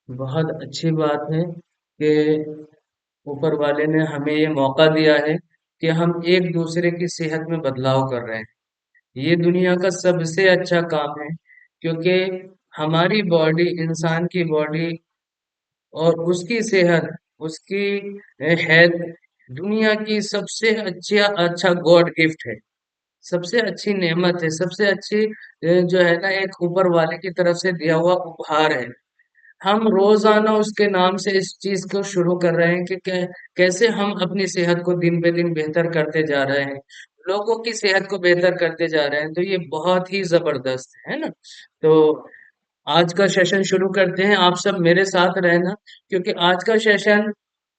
बहुत अच्छी बात है कि ऊपर वाले ने हमें ये मौका दिया है कि हम एक दूसरे की सेहत में बदलाव कर रहे हैं। ये दुनिया का सबसे अच्छा काम है, क्योंकि हमारी बॉडी, इंसान की बॉडी और उसकी सेहत, उसकी हेल्थ दुनिया की सबसे अच्छा गॉड गिफ्ट है। सबसे अच्छी नेमत है, सबसे अच्छी जो है ना, एक ऊपर वाले की तरफ से दिया हुआ उपहार है। हम रोजाना उसके नाम से इस चीज को शुरू कर रहे हैं कि कैसे हम अपनी सेहत को दिन पे दिन बेहतर करते जा रहे हैं, लोगों की सेहत को बेहतर करते जा रहे हैं। तो ये बहुत ही जबरदस्त है ना। तो आज का सेशन शुरू करते हैं। आप सब मेरे साथ रहना, क्योंकि आज का सेशन,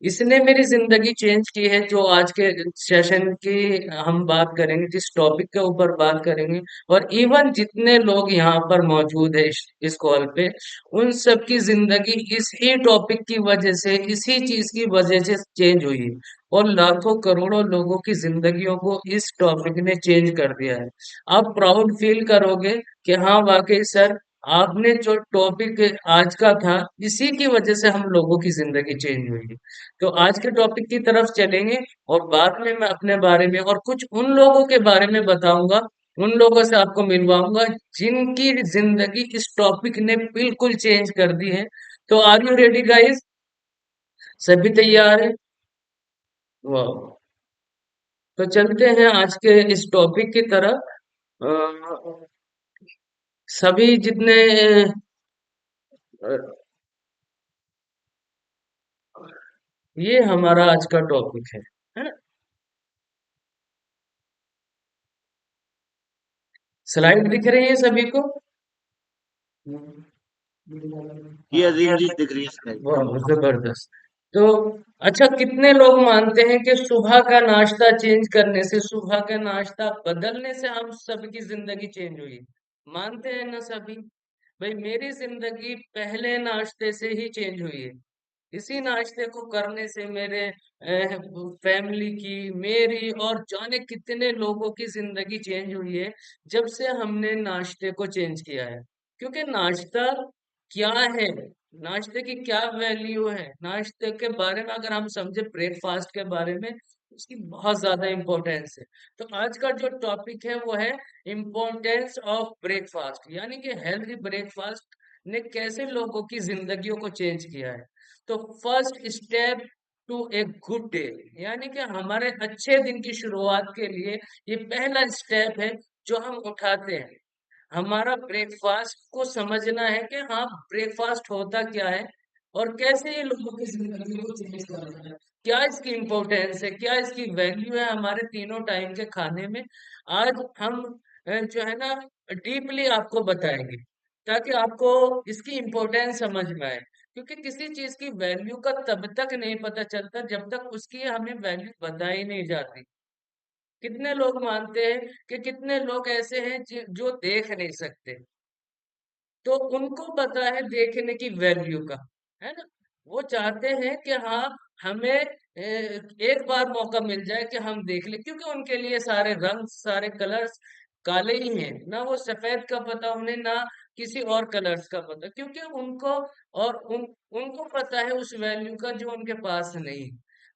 इसने मेरी जिंदगी चेंज की है। जो आज के सेशन की हम बात करेंगे, जिस टॉपिक के ऊपर बात करेंगे, और इवन जितने लोग यहाँ पर मौजूद है इस कॉल पे, उन सब की जिंदगी इस ही टॉपिक की वजह से, इसी चीज की वजह से चेंज हुई है। और लाखों करोड़ों लोगों की जिंदगियों को इस टॉपिक ने चेंज कर दिया है। आप प्राउड फील करोगे कि हाँ, वाकई सर, आपने जो टॉपिक आज का था, इसी की वजह से हम लोगों की जिंदगी चेंज हुई है। तो आज के टॉपिक की तरफ चलेंगे, और बाद में मैं अपने बारे में और कुछ उन लोगों के बारे में बताऊंगा, उन लोगों से आपको मिलवाऊंगा जिनकी जिंदगी इस टॉपिक ने बिल्कुल चेंज कर दी है। तो आर यू रेडी गाइस? सभी तैयार है? वाह। तो चलते हैं आज के इस टॉपिक की तरफ। अ, सभी जितने अ, ये हमारा आज का टॉपिक है ना। स्लाइड दिख रही है सभी को? ये अजीम जी दिख रही है स्लाइड। वाह, जबरदस्त। तो अच्छा, कितने लोग मानते हैं कि सुबह का नाश्ता चेंज करने से, सुबह का नाश्ता बदलने से हम सबकी जिंदगी चेंज हुई? मानते हैं ना सभी? भाई, मेरी जिंदगी पहले नाश्ते से ही चेंज हुई है। इसी नाश्ते को करने से मेरे फैमिली की, मेरी और जाने कितने लोगों की जिंदगी चेंज हुई है, जब से हमने नाश्ते को चेंज किया है। क्योंकि नाश्ता क्या है, नाश्ते की क्या वैल्यू है, नाश्ते के बारे में अगर हम समझे, ब्रेकफास्ट के बारे में, उसकी बहुत ज्यादा इम्पोर्टेंस है। तो आज का जो टॉपिक है वो है इम्पोर्टेंस ऑफ ब्रेकफास्ट, यानी कि हेल्थी ब्रेकफास्ट ने कैसे लोगों की जिंदगियों को चेंज किया है। तो first step to a good day, यानी कि हमारे अच्छे दिन की शुरुआत के लिए ये पहला स्टेप है जो हम उठाते हैं। हमारा ब्रेकफास्ट को समझना है कि हाँ, ब्रेकफास्ट होता क्या है और कैसे ये लोगों की जिंदगी को चेंज करता है, क्या इसकी इम्पोर्टेंस है, क्या इसकी वैल्यू है हमारे तीनों टाइम के खाने में। आज हम जो है ना, डीपली आपको बताएंगे, ताकि आपको इसकी इम्पोर्टेंस समझ में आए। क्योंकि किसी चीज की वैल्यू का तब तक नहीं पता चलता जब तक उसकी हमें वैल्यू बताई नहीं जाती। कितने लोग मानते हैं कि कितने लोग ऐसे हैं जो देख नहीं सकते, तो उनको पता है देखने की वैल्यू का, है ना। वो चाहते हैं कि हाँ, हमें एक बार मौका मिल जाए कि हम देख ले, क्योंकि उनके लिए सारे रंग, सारे कलर्स काले ही हैं ना। वो सफेद का पता उन्हें, ना किसी और कलर्स का पता, क्योंकि उनको और उनको पता है उस वैल्यू का जो उनके पास नहीं।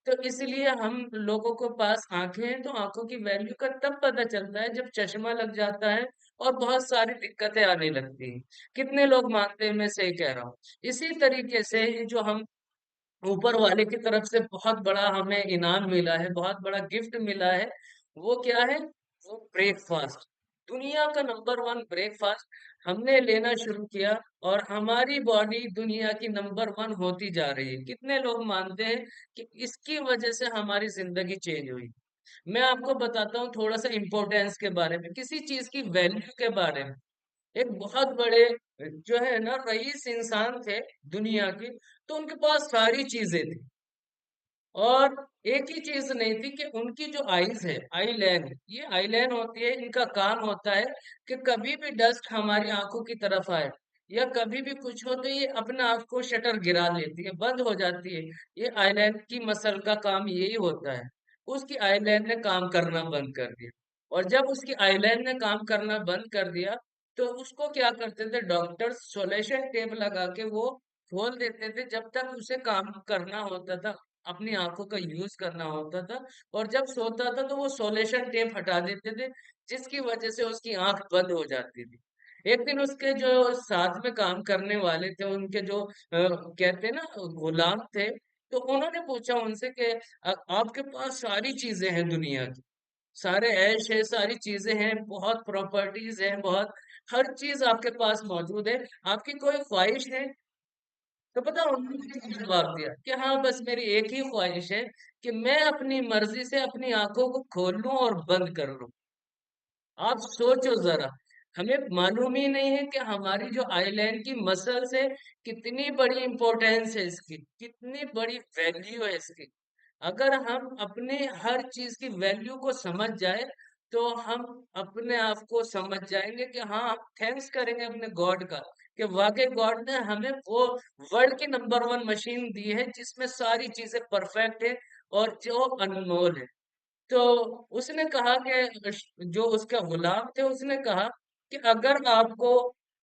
तो इसलिए हम लोगों को पास आंखें हैं, तो आंखों की वैल्यू का तब पता चलता है जब चश्मा लग जाता है और बहुत सारी दिक्कतें आने लगती हैं। कितने लोग मानते हैं मैं सही कह रहा हूँ? इसी तरीके से ये जो हम ऊपर वाले की तरफ से बहुत बड़ा हमें इनाम मिला है, बहुत बड़ा गिफ्ट मिला है, वो क्या है? वो ब्रेकफास्ट। दुनिया का नंबर वन ब्रेकफास्ट हमने लेना शुरू किया, और हमारी बॉडी दुनिया की नंबर वन होती जा रही है। कितने लोग मानते हैं कि इसकी वजह से हमारी जिंदगी चेंज हुई? मैं आपको बताता हूँ थोड़ा सा इम्पोर्टेंस के बारे में, किसी चीज की वैल्यू के बारे में। एक बहुत बड़े जो है ना, रईस इंसान थे दुनिया के, तो उनके पास सारी चीजें थी, और एक ही चीज नहीं थी कि उनकी जो आईज है, आई लाइन, ये आई लाइन होती है, इनका काम होता है कि कभी भी डस्ट हमारी आंखों की तरफ आए या कभी भी कुछ हो, तो ये अपने आप को शटर गिरा लेती है, बंद हो जाती है। ये आईलाइन की मसल का काम यही होता है। उसकी आईलाइन ने काम करना बंद कर दिया, और जब उसकी आईलाइन ने काम करना बंद कर दिया, तो उसको क्या करते थे डॉक्टर्स? सोलेशन टेप लगा के वो खोल देते थे जब तक उसे काम करना होता था, अपनी आंखों का यूज करना होता था। और जब सोता था तो वो सोलेशन टेप हटा देते थे, जिसकी वजह से उसकी आंख बंद हो जाती थी। एक दिन उसके जो साथ में काम करने वाले थे, उनके जो कहते हैं ना गुलाम थे, तो उन्होंने पूछा उनसे कि आपके पास सारी चीजें हैं दुनिया की, सारे ऐश है, सारी चीजें हैं, बहुत प्रॉपर्टीज हैं, बहुत हर चीज आपके पास मौजूद है, आपकी कोई ख्वाहिश है? तो पता उन्होंने क्या जवाब दिया कि हाँ, बस मेरी एक ही ख्वाहिश है कि मैं अपनी मर्जी से अपनी आंखों को खोल लूं और बंद कर लूं। आप सोचो जरा, हमें मालूम ही नहीं है कि हमारी जो आईलैंड की मसल्स है, कितनी बड़ी इंपॉर्टेंस है इसकी, कितनी बड़ी वैल्यू है इसकी। अगर हम अपने हर चीज की वैल्यू को समझ जाए, तो हम अपने आप को समझ जाएंगे कि हाँ, हम थैंक्स करेंगे अपने गॉड का, कि वाकई गॉड ने हमें वो वर्ल्ड की नंबर वन मशीन दी है जिसमें सारी चीजें परफेक्ट है और जो अनमोल है। तो उसने कहा कि जो उसका गुलाम थे, उसने कहा कि अगर आपको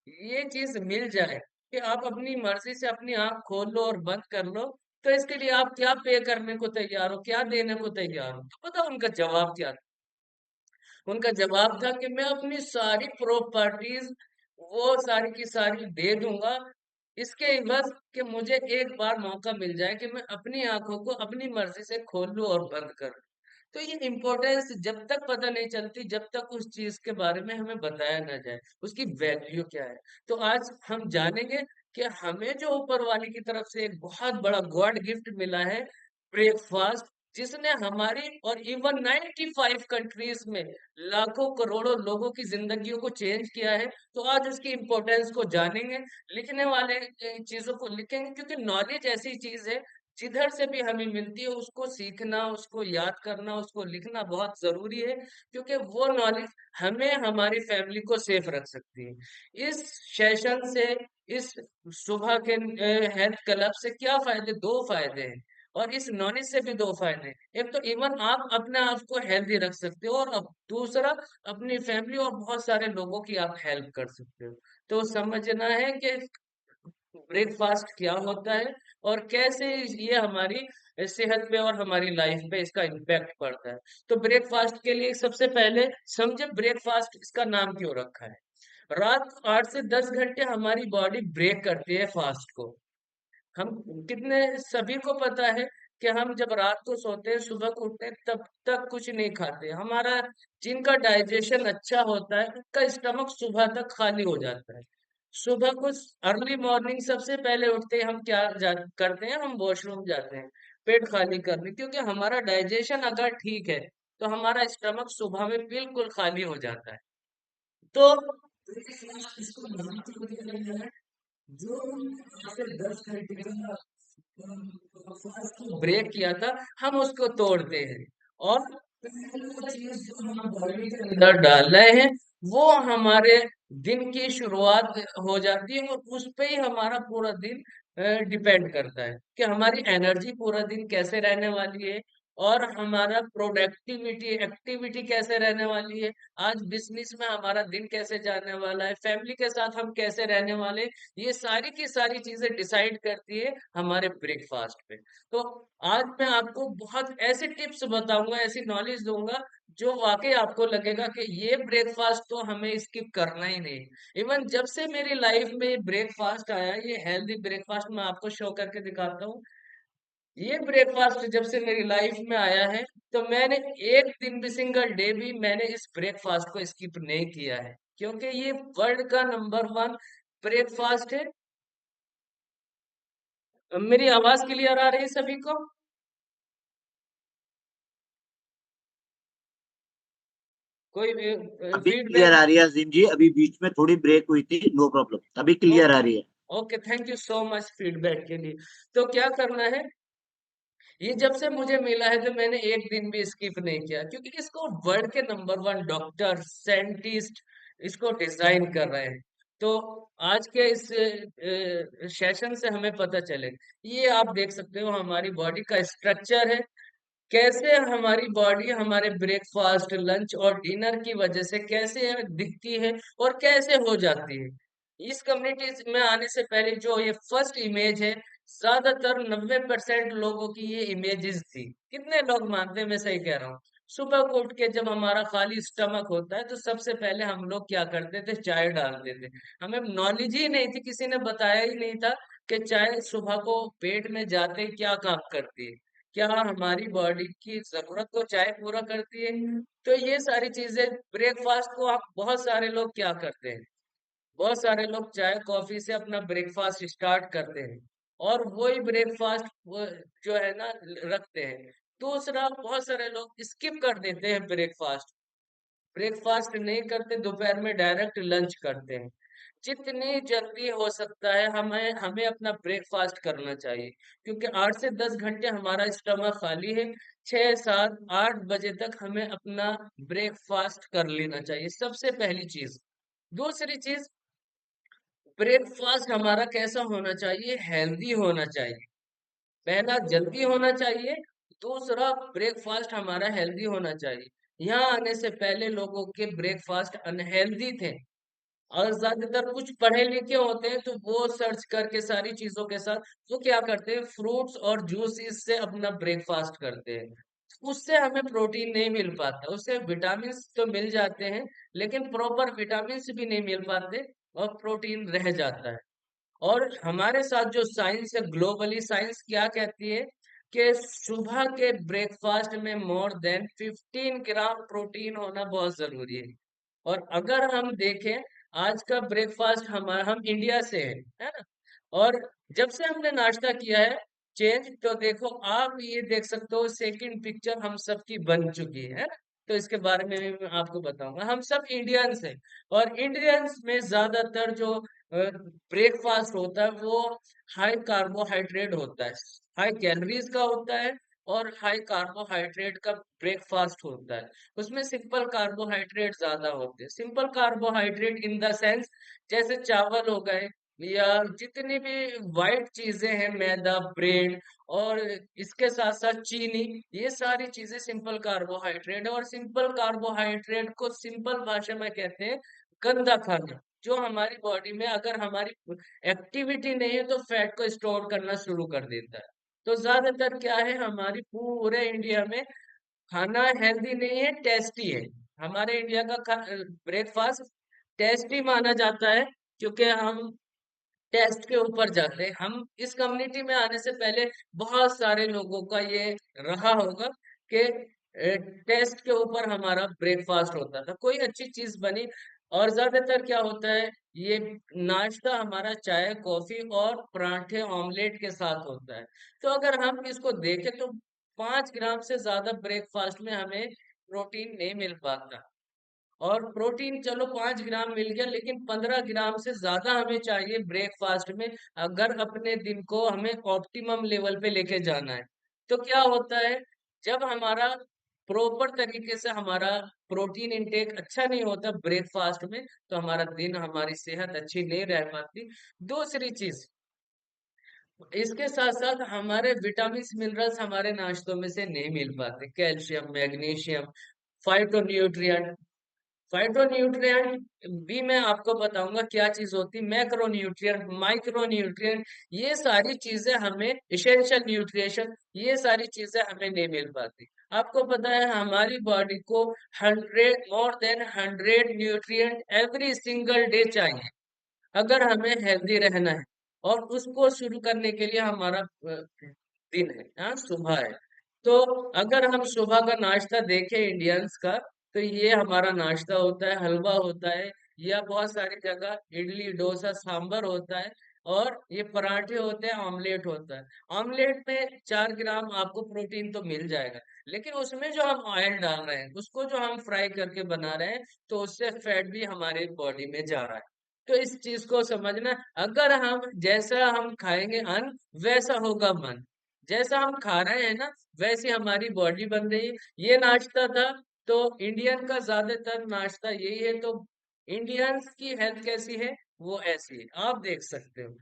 ये चीज मिल जाए कि आप अपनी मर्जी से अपनी आंख खोल लो और बंद कर लो, तो इसके लिए आप क्या पे करने को तैयार हो, क्या देने को तैयार हो? तो पता उनका जवाब क्या था? उनका जवाब था कि मैं अपनी सारी प्रॉपर्टीज वो सारी की सारी दे दूंगा, इसके एवज कि मुझे एक बार मौका मिल जाए कि मैं अपनी आंखों को अपनी मर्जी से खोल लूं और बंद कर लूं। तो ये इम्पोर्टेंस जब तक पता नहीं चलती, जब तक उस चीज के बारे में हमें बताया ना जाए, उसकी वैल्यू क्या है। तो आज हम जानेंगे कि हमें जो ऊपर वाली की तरफ से एक बहुत बड़ा गॉड गिफ्ट मिला है, ब्रेकफास्ट, जिसने हमारी और इवन 95 कंट्रीज में लाखों करोड़ों लोगों की जिंदगियों को चेंज किया है। तो आज उसकी इम्पोर्टेंस को जानेंगे, लिखने वाले चीजों को लिखेंगे, क्योंकि नॉलेज ऐसी चीज है जिधर से भी हमें मिलती है उसको सीखना, उसको याद करना, उसको लिखना बहुत जरूरी है, क्योंकि वो नॉलेज हमें हमारी फैमिली को सेफ रख सकती है। इस सेशन से, इस सुबह के हेल्थ क्लब से क्या फायदे? दो फायदे हैं। और इस नॉलेज से भी दो फायदे हैं। एक तो इवन आप अपने आप को हेल्दी रख सकते हो, और अब दूसरा, अपनी फैमिली और बहुत सारे लोगों की आप हेल्प कर सकते हो। तो समझना है कि ब्रेकफास्ट क्या होता है और कैसे ये हमारी सेहत पे और हमारी लाइफ पे इसका इम्पैक्ट पड़ता है। तो ब्रेकफास्ट के लिए सबसे पहले समझे ब्रेकफास्ट इसका नाम क्यों रखा है। रात को 8 से 10 घंटे हमारी बॉडी ब्रेक करती है फास्ट को। हम कितने सभी को पता है कि हम जब रात को सोते हैं, सुबह को उठते हैं, तब तक कुछ नहीं खाते। हमारा जिनका डाइजेशन अच्छा होता है उनका स्टमक सुबह तक खाली हो जाता है। सुबह को अर्ली मॉर्निंग सबसे पहले उठते ही हम क्या करते हैं? हम वॉशरूम जाते हैं पेट खाली करने, क्योंकि हमारा डाइजेशन अगर ठीक है तो हमारा स्टमक सुबह में बिल्कुल खाली हो जाता है। तो इसको नाम क्यों दिया गया है? जो 8 से 10 घंटे का ब्रेक किया था, हम उसको तोड़ते हैं। और पहली चीज जो हम बॉडी के अंदर डाल रहे हैं, वो हमारे दिन की शुरुआत हो जाती है, और उस पे ही हमारा पूरा दिन डिपेंड करता है कि हमारी एनर्जी पूरा दिन कैसे रहने वाली है, और हमारा प्रोडक्टिविटी एक्टिविटी कैसे रहने वाली है, आज बिजनेस में हमारा दिन कैसे जाने वाला है, फैमिली के साथ हम कैसे रहने वाले हैं। ये सारी की सारी चीजें डिसाइड करती है हमारे ब्रेकफास्ट पे। तो आज मैं आपको बहुत ऐसे टिप्स बताऊंगा, ऐसी नॉलेज दूंगा, जो वाकई आपको लगेगा कि ये ब्रेकफास्ट तो हमें स्किप करना ही नहीं। इवन जब से मेरी लाइफ में ब्रेकफास्ट आया, ये हेल्दी ब्रेकफास्ट, मैं आपको शो करके दिखाता हूँ। ये ब्रेकफास्ट जब से मेरी लाइफ में आया है, तो मैंने एक दिन भी, सिंगल डे भी मैंने इस ब्रेकफास्ट को स्किप नहीं किया है, क्योंकि ये वर्ल्ड का नंबर वन ब्रेकफास्ट है। मेरी आवाज क्लियर आ रही है सभी को? कोई अभी क्लियर फीडबैक? आ रही है अजीम जी, अभी बीच में थोड़ी ब्रेक हुई थी, नो प्रॉब्लम, अभी क्लियर आ ओके, रही है। Okay, thank you so much feedback के लिए। तो क्या करना है, ये जब से मुझे मिला है तो मैंने एक दिन भी स्किप नहीं किया, क्योंकि इसको वर्ल्ड के नंबर वन डॉक्टर, साइंटिस्ट इसको डिजाइन कर रहे हैं। तो आज के इस सेशन से हमें पता चले, ये आप देख सकते हो हमारी बॉडी का स्ट्रक्चर है, कैसे हमारी बॉडी हमारे ब्रेकफास्ट, लंच और डिनर की वजह से कैसे दिखती है और कैसे हो जाती है। इस कम्युनिटी में आने से पहले जो ये फर्स्ट इमेज है, ज्यादातर 90% लोगों की ये इमेजेस थी। कितने लोग मानते हैं मैं सही कह रहा हूँ? सुबह को उठ के जब हमारा खाली स्टमक होता है तो सबसे पहले हम लोग क्या करते थे, चाय डालते थे। हमें नॉलेज ही नहीं थी, किसी ने बताया ही नहीं था कि चाय सुबह को पेट में जाते ही क्या काम करती है, क्या हमारी बॉडी की जरूरत को चाय पूरा करती है। तो ये सारी चीजें, ब्रेकफास्ट को आप बहुत सारे लोग क्या करते हैं, बहुत सारे लोग चाय कॉफी से अपना ब्रेकफास्ट स्टार्ट करते हैं और वही ब्रेकफास्ट जो है ना रखते हैं। दूसरा, बहुत सारे लोग स्किप कर देते हैं ब्रेकफास्ट, ब्रेकफास्ट नहीं करते, दोपहर में डायरेक्ट लंच करते हैं। जितनी जल्दी हो सकता है हमें हमें अपना ब्रेकफास्ट करना चाहिए, क्योंकि 8 से 10 घंटे हमारा स्टमक खाली है। 6 7 8 बजे तक हमें अपना ब्रेकफास्ट कर लेना चाहिए, सबसे पहली चीज। दूसरी चीज, ब्रेकफास्ट हमारा कैसा होना चाहिए, हेल्दी होना चाहिए। पहला, जल्दी होना चाहिए। दूसरा, ब्रेकफास्ट हमारा हेल्दी होना चाहिए। यहाँ आने से पहले लोगों के ब्रेकफास्ट अनहेल्दी थे, और ज्यादातर कुछ पढ़े लिखे होते हैं तो वो सर्च करके सारी चीजों के साथ वो क्या करते हैं, फ्रूट्स और जूसेस से अपना ब्रेकफास्ट करते हैं। उससे हमें प्रोटीन नहीं मिल पाता, उससे विटामिन तो मिल जाते हैं, लेकिन प्रॉपर विटामिन भी नहीं मिल पाते और प्रोटीन रह जाता है। और हमारे साथ जो साइंस है, ग्लोबली साइंस क्या कहती है कि सुबह के ब्रेकफास्ट में मोर देन 15 ग्राम प्रोटीन होना बहुत जरूरी है। और अगर हम देखें, आज का ब्रेकफास्ट हमारा, हम इंडिया से है ना, और जब से हमने नाश्ता किया है चेंज, तो देखो आप ये देख सकते हो सेकंड पिक्चर हम सबकी बन चुकी है ना। तो इसके बारे में भी मैं आपको बताऊंगा। हम सब इंडियंस हैं, और इंडियंस में ज्यादातर जो ब्रेकफास्ट होता है वो हाई कार्बोहाइड्रेट होता है, हाई कैलोरीज का होता है, और हाई कार्बोहाइड्रेट का ब्रेकफास्ट होता है। उसमें सिंपल कार्बोहाइड्रेट ज्यादा होते हैं, simple carbohydrate in the sense जैसे चावल हो गए, या जितनी भी वाइट चीजें हैं, मैदा, ब्रेड, और इसके साथ साथ चीनी, ये सारी चीजें सिंपल कार्बोहाइड्रेट है। और सिंपल कार्बोहाइड्रेट को सिंपल भाषा में कहते हैं गंदा खाना, जो हमारी बॉडी में अगर हमारी एक्टिविटी नहीं है तो फैट को स्टोर करना शुरू कर देता है। तो ज्यादातर क्या है, हमारी पूरे इंडिया में खाना हेल्दी नहीं है, टेस्टी है। हमारे इंडिया का ब्रेकफास्ट टेस्टी माना जाता है, क्योंकि हम टेस्ट के ऊपर जाते हैं। हम इस कम्युनिटी में आने से पहले बहुत सारे लोगों का ये रहा होगा कि टेस्ट के ऊपर हमारा ब्रेकफास्ट होता था, कोई अच्छी चीज बनी। और ज्यादातर क्या होता है, ये नाश्ता हमारा चाय कॉफी और पराठे ऑमलेट के साथ होता है। तो अगर हम इसको देखें तो 5 ग्राम से ज्यादा ब्रेकफास्ट में हमें प्रोटीन नहीं मिल पाता। और प्रोटीन चलो 5 ग्राम मिल गया, लेकिन 15 ग्राम से ज्यादा हमें चाहिए ब्रेकफास्ट में, अगर अपने दिन को हमें ऑप्टिमम लेवल पे लेके जाना है। तो क्या होता है, जब हमारा प्रॉपर तरीके से हमारा प्रोटीन इंटेक अच्छा नहीं होता ब्रेकफास्ट में, तो हमारा दिन, हमारी सेहत अच्छी नहीं रह पाती। दूसरी चीज, इसके साथ साथ हमारे विटामिन मिनरल्स हमारे नाश्तों में से नहीं मिल पाते, कैल्शियम, मैग्नीशियम, फाइटोन्यूट्रिएंट। फाइटोन्यूट्रिएंट भी मैं आपको बताऊंगा क्या चीज होती, मैक्रोन्यूट्रिएंट, माइक्रोन्यूट्रिएंट, ये सारी चीजें हमें, इसेंशियल न्यूट्रिशन, ये सारी चीजें हमें नहीं मिल पाती। आपको पता है हमारी बॉडी को 100, more than 100 nutrient every single day चाहिए, अगर हमें हेल्दी रहना है। और उसको शुरू करने के लिए हमारा दिन है, हाँ, सुबह है। तो अगर हम सुबह का नाश्ता देखें इंडियंस का, तो ये हमारा नाश्ता होता है, हलवा होता है, या बहुत सारी जगह इडली डोसा सांभर होता है, और ये पराठे होते हैं, ऑमलेट होता है। ऑमलेट में 4 ग्राम आपको प्रोटीन तो मिल जाएगा, लेकिन उसमें जो हम ऑयल डाल रहे हैं, उसको जो हम फ्राई करके बना रहे हैं, तो उससे फैट भी हमारे बॉडी में जा रहा है। तो इस चीज को समझना, अगर हम जैसा हम खाएंगे अन्न, वैसा होगा मन। जैसा हम खा रहे हैं ना, वैसी हमारी बॉडी बन रही है। ये नाश्ता था, तो इंडियन का ज्यादातर नाश्ता यही है। तो इंडियंस की हेल्थ कैसी है, वो ऐसी है, आप देख सकते हो।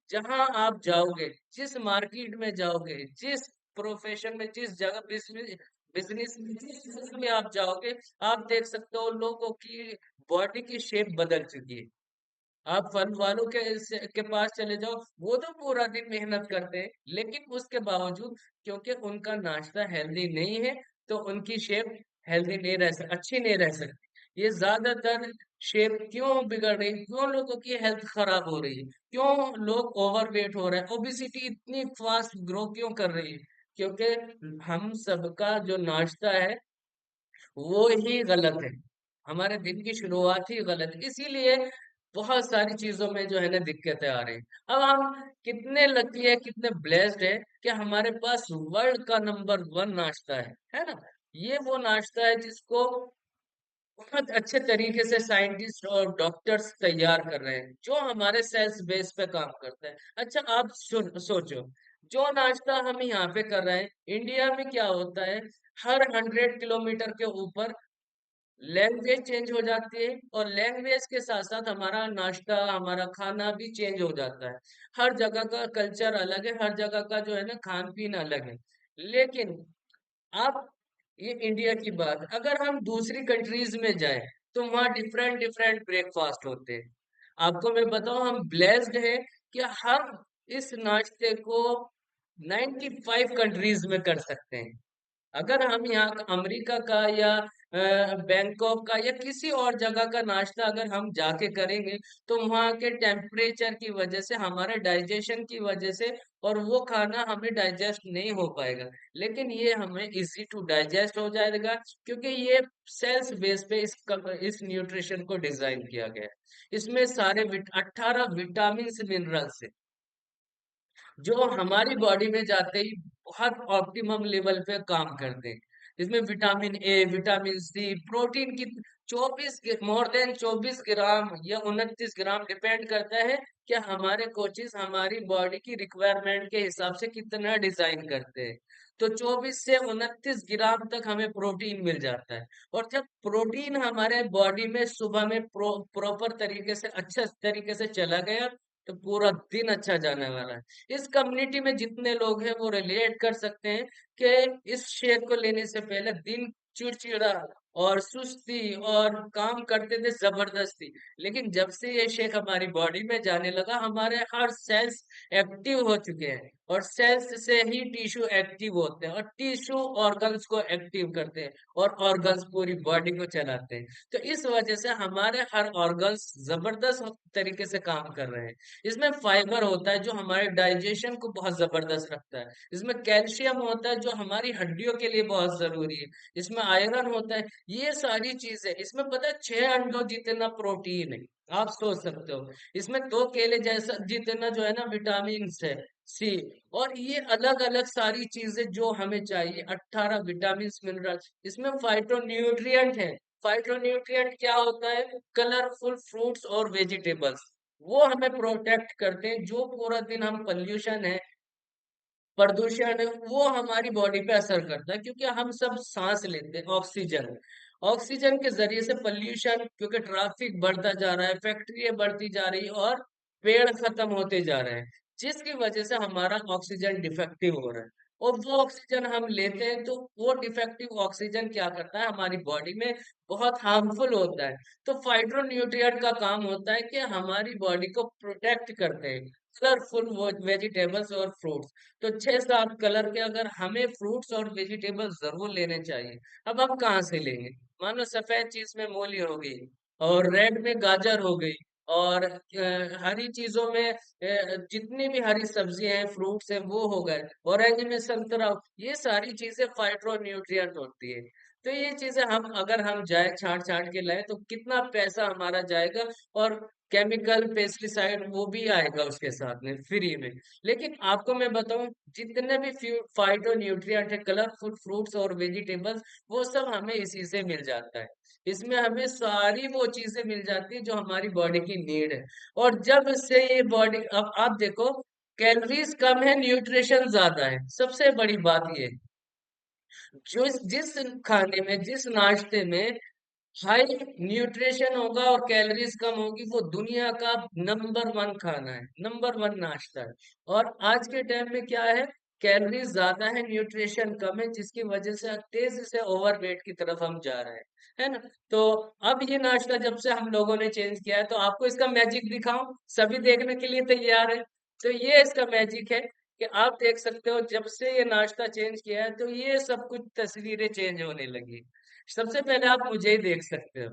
जहां आप जाओगे, जिस मार्केट में जाओगे, जिस प्रोफेशन में, जिस जगह बिजनेस बिजनेस में आप जाओगे, आप देख सकते हो लोगों की बॉडी की शेप बदल चुकी है। आप फल वालों के पास चले जाओ, वो तो पूरा दिन मेहनत करते हैं, लेकिन उसके बावजूद क्योंकि उनका नाश्ता हेल्दी नहीं है, तो उनकी शेप हेल्दी नहीं रह सक अच्छी नहीं रह सकती। ये ज्यादातर शेप क्यों बिगड़ रही है, क्यों लोगों की हेल्थ खराब हो रही है, क्यों लोग ओवरवेट हो रहे हैं, ओबिसिटी इतनी फास्ट ग्रो क्यों कर रही है? क्योंकि हम सबका जो नाश्ता है वो ही गलत है। हमारे दिन की शुरुआत ही गलत है, इसीलिए बहुत सारी चीजों में जो है ना दिक्कतें आ रही हैं। अब हम कितने लकी है, कितने ब्लेस्ड है कि हमारे पास वर्ल्ड का नंबर वन नाश्ता है ना। ये वो नाश्ता है जिसको बहुत अच्छे तरीके से साइंटिस्ट और डॉक्टर्स तैयार कर रहे हैं, जो हमारे सेल्स बेस पे काम करता है। अच्छा, आप सोचो, जो नाश्ता हम यहाँ पे कर रहे हैं, इंडिया में क्या होता है, हर 100 किलोमीटर के ऊपर लैंग्वेज चेंज हो जाती है, और लैंग्वेज के साथ साथ हमारा नाश्ता, हमारा खाना भी चेंज हो जाता है। हर जगह का कल्चर अलग है, हर जगह का जो है ना खान पीन अलग है। लेकिन आप, ये इंडिया की बात, अगर हम दूसरी कंट्रीज में जाएं तो वहाँ डिफरेंट डिफरेंट ब्रेकफास्ट होते हैं। आपको मैं बताऊं, हम ब्लेस्ड हैं कि हम इस नाश्ते को 95 कंट्रीज में कर सकते हैं। अगर हम यहाँ का, अमेरिका का या बैंकॉक का या किसी और जगह का नाश्ता अगर हम जाके करेंगे, तो वहाँ के टेम्परेचर की वजह से, हमारे डाइजेशन की वजह से, और वो खाना हमें डाइजेस्ट नहीं हो पाएगा। लेकिन ये हमें इजी टू डाइजेस्ट हो जाएगा, क्योंकि ये सेल्स बेस पे इस न्यूट्रिशन को डिजाइन किया गया है। इसमें सारे 18 विटामिन मिनरल्स है, जो हमारी बॉडी में जाते ही बहुत ऑप्टिमम लेवल पे काम करते हैं। इसमें vitamin A, vitamin C, protein की 24, मोर देन 24 ग्राम या 29 ग्राम, डिपेंड करता है कि हमारे कोचेस हमारी बॉडी की रिक्वायरमेंट के हिसाब से कितना डिजाइन करते हैं। तो 24 से 29 ग्राम तक हमें प्रोटीन मिल जाता है। और जब प्रोटीन हमारे बॉडी में सुबह में प्रॉपर तरीके से, अच्छा तरीके से चला गया, तो पूरा दिन अच्छा जाने वाला है। इस कम्युनिटी में जितने लोग हैं वो रिलेट कर सकते हैं कि इस शेक को लेने से पहले दिन चिड़चिड़ा और सुस्ती और काम करते थे जबरदस्ती, लेकिन जब से ये शेक हमारी बॉडी में जाने लगा, हमारे हर सेल्स एक्टिव हो चुके हैं, और सेल्स से ही टिश्यू एक्टिव होते हैं, और टिश्यू ऑर्गन्स को एक्टिव करते हैं, और ऑर्गन्स पूरी बॉडी को चलाते हैं। तो इस वजह से हमारे हर ऑर्गन्स जबरदस्त तरीके से काम कर रहे हैं। इसमें फाइबर होता है जो हमारे डाइजेशन को बहुत जबरदस्त रखता है। इसमें कैल्शियम होता है जो हमारी हड्डियों के लिए बहुत जरूरी है। इसमें आयरन होता है। ये सारी चीजें, इसमें पता है 6 अंडों जितना प्रोटीन है, आप सोच सकते हो। इसमें 2 केले जैसा जितना जो है ना विटामिन है, सी। और ये अलग अलग सारी चीजें जो हमें चाहिए, 18 विटामिन मिनरल। इसमें फाइटोन्यूट्रिएंट है। फाइटोन्यूट्रिएंट क्या होता है? कलरफुल फ्रूट्स और वेजिटेबल्स, वो हमें प्रोटेक्ट करते हैं। जो पूरा दिन हम पोल्यूशन है, प्रदूषण है, वो हमारी बॉडी पे असर करता है, क्योंकि हम सब सांस लेते हैं ऑक्सीजन। ऑक्सीजन के जरिए से पोल्यूशन, क्योंकि ट्रैफिक बढ़ता जा रहा है, फैक्ट्रियां बढ़ती जा रही है, और पेड़ खत्म होते जा रहे हैं, जिसकी वजह से हमारा ऑक्सीजन डिफेक्टिव हो रहा है। और वो ऑक्सीजन हम लेते हैं, तो वो डिफेक्टिव ऑक्सीजन क्या करता है, हमारी बॉडी में बहुत हार्मफुल होता है। तो फाइटोन्यूट्रिएंट का काम होता है कि हमारी बॉडी को प्रोटेक्ट करते हैं, कलरफुल वेजिटेबल्स और फ्रूट्स। तो 6-7 कलर के अगर हमें फ्रूट्स और वेजिटेबल्स जरूर लेने चाहिए। अब हम कहाँ से लेंगे? मान लो सफेद चीज में मूली हो गई, और रेड में गाजर हो गई, और हरी चीजों में जितनी भी हरी सब्जियां हैं, फ्रूट्स हैं, वो हो गए, ऑरेंज में संतरा। ये सारी चीजें फाइटो न्यूट्रिएंट होती है। तो ये चीजें हम, अगर हम जाए छांट छांट के लाए, तो कितना पैसा हमारा जाएगा, और केमिकल पेस्टिसाइड वो भी आएगा उसके साथ में फ्री में। लेकिन आपको मैं बताऊं, जितने भी फाइटो न्यूट्रिएंट है, कलरफुल फ्रूट्स और वेजिटेबल्स, वो सब हमें इसी से मिल जाता है। इसमें हमें सारी वो चीजें मिल जाती है जो हमारी बॉडी की नीड है। और जब से ये बॉडी, अब आप देखो, कैलोरीज कम है, न्यूट्रिशन ज्यादा है। सबसे बड़ी बात ये, जो जिस खाने में, जिस नाश्ते में हाई न्यूट्रिशन होगा और कैलोरीज कम होगी, वो दुनिया का नंबर वन खाना है, नंबर वन नाश्ता है। और आज के टाइम में क्या है कैलोरी ज्यादा है, न्यूट्रिशन कम है, जिसकी वजह से तेजी से ओवरवेट की तरफ हम जा रहे हैं, है ना। तो अब ये नाश्ता जब से हम लोगों ने चेंज किया है, तो आपको इसका मैजिक दिखाऊं, सभी देखने के लिए तैयार है। तो ये इसका मैजिक है कि आप देख सकते हो, जब से ये नाश्ता चेंज किया है तो ये सब कुछ तस्वीरें चेंज होने लगी। सबसे पहले आप मुझे ही देख सकते हो,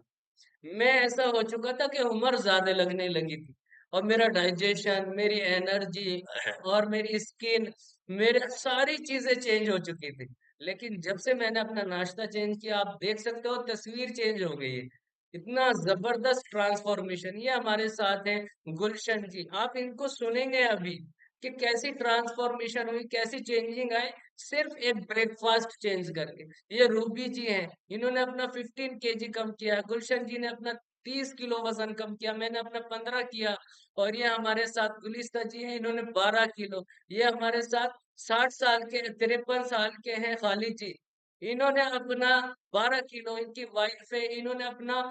मैं ऐसा हो चुका था कि उम्र ज्यादा लगने लगी थी, और मेरा डाइजेशन, मेरी एनर्जी और मेरी स्किन, मेरे सारी चीजें चेंज हो चुकी थी। लेकिन जब से मैंने अपना नाश्ता चेंज किया, आप देख सकते हो तस्वीर चेंज हो गई है। इतना जबरदस्त ट्रांसफॉर्मेशन, ये हमारे साथ है गुलशन जी, आप इनको सुनेंगे अभी कि कैसी ट्रांसफॉर्मेशन हुई, कैसी चेंजिंग आई, सिर्फ एक ब्रेकफास्ट चेंज करके। ये रूबी जी हैं, इन्होंने अपना 15 केजी कम किया, गुलशन जी ने अपना 30 किलो वजन कम किया, मैंने अपना 15 किया, और ये हमारे साथ गुलिस्ता जी हैं, इन्होंने 12 किलो। ये हमारे साथ 60 साल के, 53 साल के हैं खालिद जी, इन्होंने अपना 12 किलो, इनकी वाइफ है, इन्होंने अपना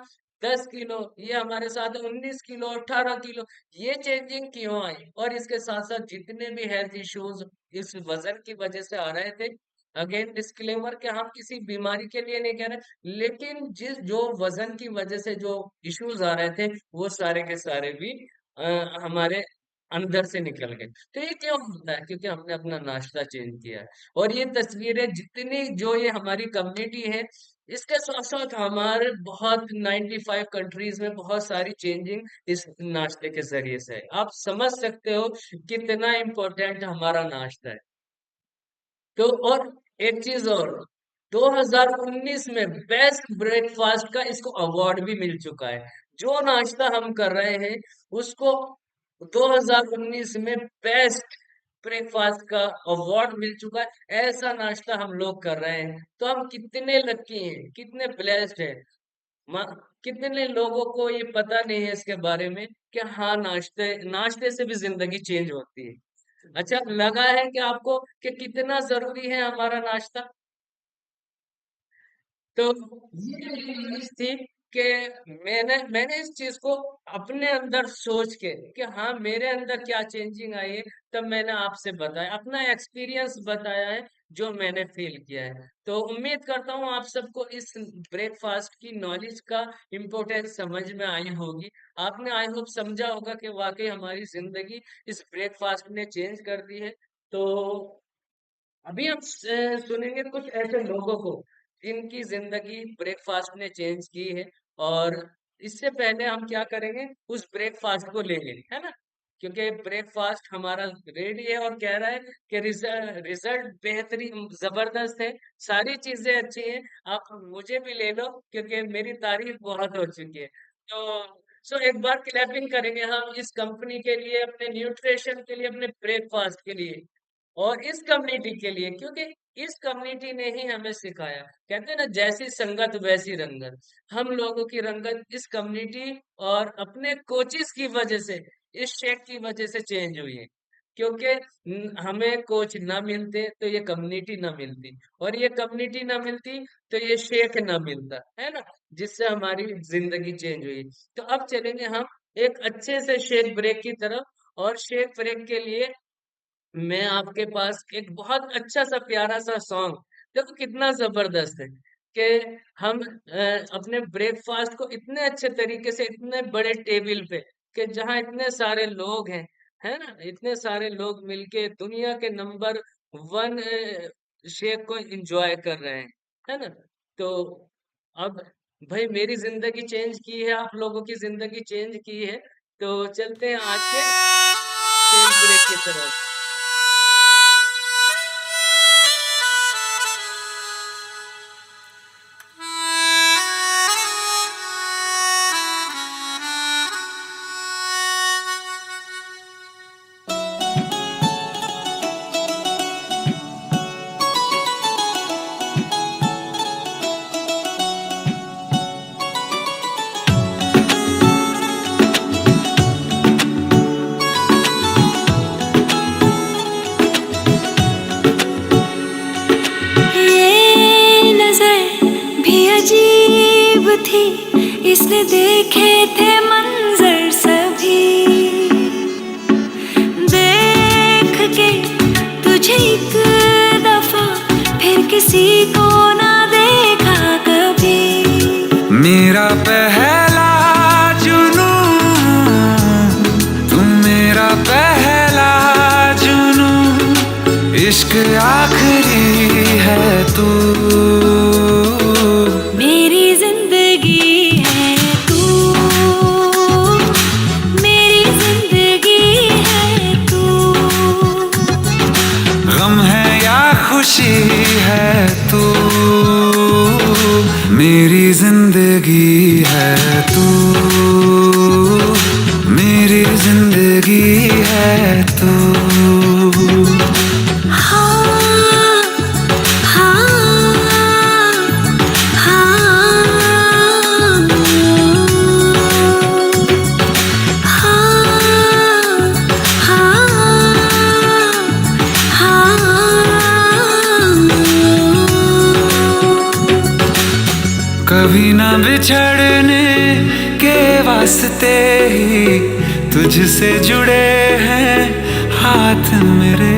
10 किलो, ये हमारे साथ 19 किलो, 18 किलो। ये चेंजिंग क्यों आई? और इसके साथ साथ जितने भी हेल्थ इश्यूज इस वजन की वजह से आ रहे थे, अगेन डिस्क्लेमर कि हम किसी बीमारी के लिए नहीं कह रहे, लेकिन जिस जो वजन की वजह से जो इश्यूज आ रहे थे, वो सारे के सारे भी हमारे अंदर से निकल गए। तो ये क्यों होता है? क्योंकि हमने अपना नाश्ता चेंज किया है। और ये तस्वीरें जितनी, जो ये हमारी कम्युनिटी है, इसके साथ साथ हमारे बहुत 95 कंट्रीज में बहुत सारी चेंजिंग इस नाश्ते के जरिए से है। आप समझ सकते हो कितना इम्पोर्टेंट हमारा नाश्ता है। तो और एक चीज और, 2019 में बेस्ट ब्रेकफास्ट का इसको अवार्ड भी मिल चुका है। जो नाश्ता हम कर रहे हैं, उसको 2019 में बेस्ट ब्रेकफास्ट का अवार्ड मिल चुका है। ऐसा नाश्ता हम लोग कर रहे हैं, तो हम कितने लकी हैं, कितने ब्लेस्ड हैं। कितने लोगों को ये पता नहीं है इसके बारे में कि हाँ, नाश्ते नाश्ते से भी जिंदगी चेंज होती है। अच्छा लगा है कि आपको कि कितना जरूरी है हमारा नाश्ता? तो ये मेरी न्यूज़ थी कि मैंने इस चीज को अपने अंदर सोच के कि हाँ, मेरे अंदर क्या चेंजिंग आई है, तब मैंने आपसे बताया, अपना एक्सपीरियंस बताया है, जो मैंने फील किया है। तो उम्मीद करता हूँ आप सबको इस ब्रेकफास्ट की नॉलेज का इम्पोर्टेंस समझ में आई होगी। आपने आई होप समझा होगा कि वाकई हमारी जिंदगी इस ब्रेकफास्ट ने चेंज कर दी है। तो अभी हम सुनेंगे कुछ ऐसे लोगों को जिनकी जिंदगी ब्रेकफास्ट ने चेंज की है। और इससे पहले हम क्या करेंगे, उस ब्रेकफास्ट को लेंगे, है ना। क्योंकि ब्रेकफास्ट हमारा रेडी है और कह रहा है कि रिजल्ट बेहतरीन जबरदस्त है, सारी चीजें अच्छी हैं, आप मुझे भी ले लो क्योंकि मेरी तारीफ बहुत हो चुकी है। तो एक बार क्लैपिंग करेंगे हम इस कंपनी के लिए, अपने न्यूट्रिशन के लिए, अपने ब्रेकफास्ट के लिए, और इस कम्युनिटी के लिए, क्योंकि इस कम्युनिटी ने ही हमें सिखाया। कहते हैं ना, जैसी संगत वैसी रंगत। हम लोगों की रंगत इस कम्युनिटी और अपने कोचिस की वजह से, इस शेख की वजह से चेंज हुई है। क्योंकि हमें कोच ना मिलते तो ये कम्युनिटी ना मिलती, और ये कम्युनिटी ना मिलती तो ये शेख ना मिलता, है ना, जिससे हमारी जिंदगी चेंज हुई। तो अब चलेंगे हम एक अच्छे से शेख ब्रेक की तरफ। और शेख ब्रेक के लिए मैं आपके पास एक बहुत अच्छा सा प्यारा सा सॉन्ग, देखो कितना जबरदस्त है कि हम अपने ब्रेकफास्ट को इतने अच्छे तरीके से, इतने बड़े टेबल पे, कि जहाँ इतने सारे लोग हैं, है ना, इतने सारे लोग मिलके दुनिया के नंबर 1 शेख को एंजॉय कर रहे हैं, है ना। तो अब भाई, मेरी जिंदगी चेंज की है, आप लोगों की जिंदगी चेंज की है, तो चलते हैं आज के शेख ब्रेक की तरफ। ये नजर भी अजीब थी, इसने देखे थे मंजर सभी, देख के तुझे एक किसी को ना देखा कभी। मेरा पहला जुनू, तू मेरा पहला जुनू, इश्क आखिरी है तू। मेरी जिंदगी है तू, मेरी जिंदगी है तू। गम है या खुशी है तू, मेरी जिंदगी है तू, मेरी जिंदगी है तू। कभी ना बिछड़ने के वास्ते ही तुझसे जुड़े हैं हाथ मेरे।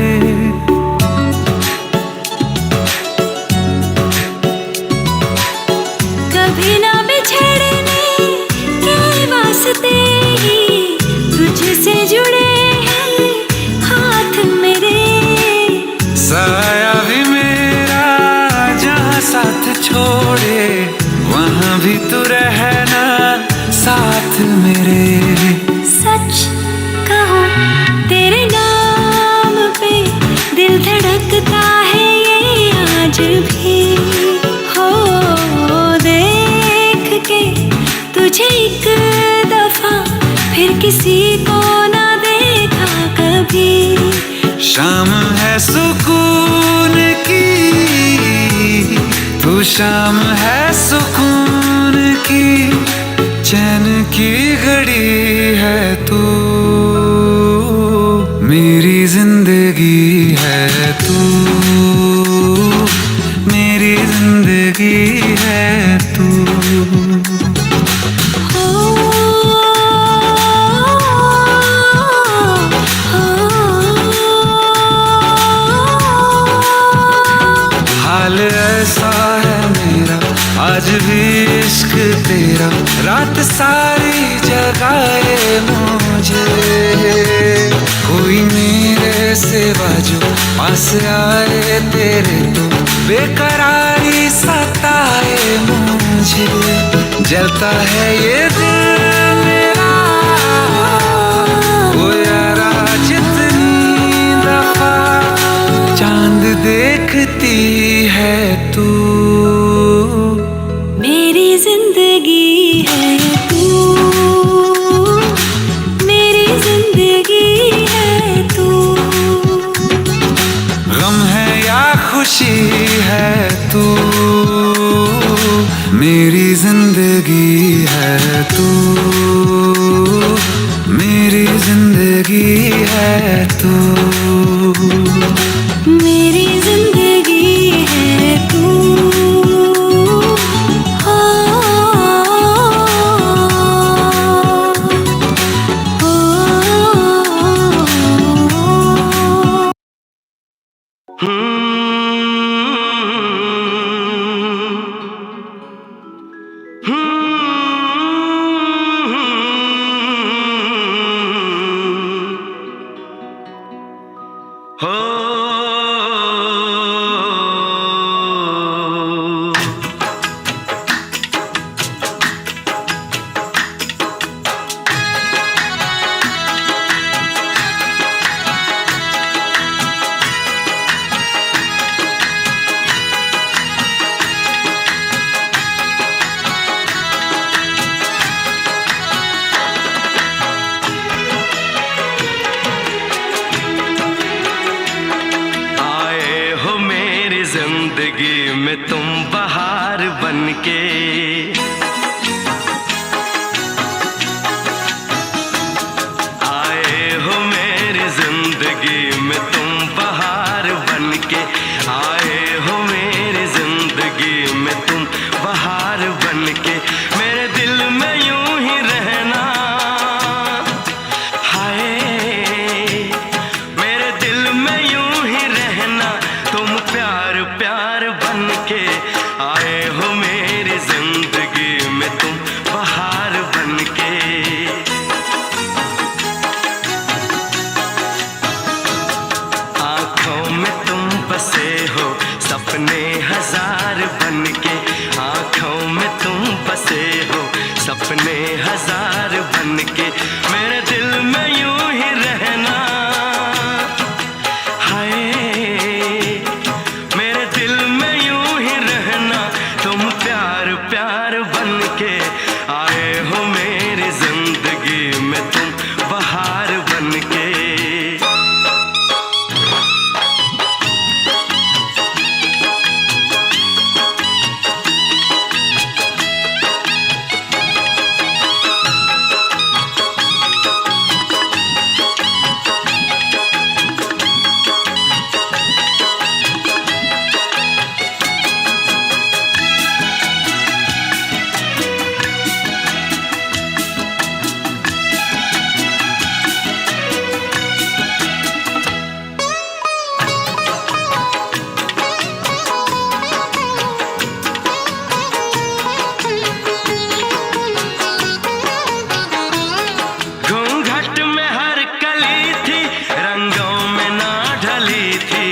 कभी ना बिछड़ने के वास्ते ही तुझसे जुड़े हैं हाथ मेरे। साया भी मेरा जहाँ साथ छोड़े, वहाँ भी तू रहना साथ मेरे। सच कहो तेरे नाम पे दिल धड़कता है ये आज भी। हो देख के तुझे एक दफा फिर किसी को ना देखा कभी। शाम है सुकून की, तू शाम है सुकून की, चैन की घड़ी है तू। मेरी जिंदगी है तू, मेरी जिंदगी है तू। हाल ऐसा है मेरा आज भी इश्क तेरा, रात सारी जगाए मुझे। कोई मेरे सिवा जो पास आए तेरे, तो बेकरारी सताए मुझे। जलता है ये दिल मेरा, ओ यारा जितनी दफा चांद देखती है तू। मेरी जिंदगी है तू, मेरी जिंदगी है तू। गम है या खुशी है तू, मेरी जिंदगी है तू, मेरी जिंदगी है तू। मेरी जिंदगी है तू। जिंदगी में तुम बहार बनके, आए हो मेरी जिंदगी में तुम बहार बनके, आए हो मेरी जिंदगी में तुम बहार बनके। मेरे दिल में यूं ही रहना, हाय मेरे दिल में यूं ही रहना, तुम प्यार प्यार बन हाय मेरे दिल में यूं ही रहना, तुम प्यार प्यार बन के आए हो मेरी जिंदगी में, तुम बहार बन के। घूंघट में हर कली थी, रंगों में ना ढली थी।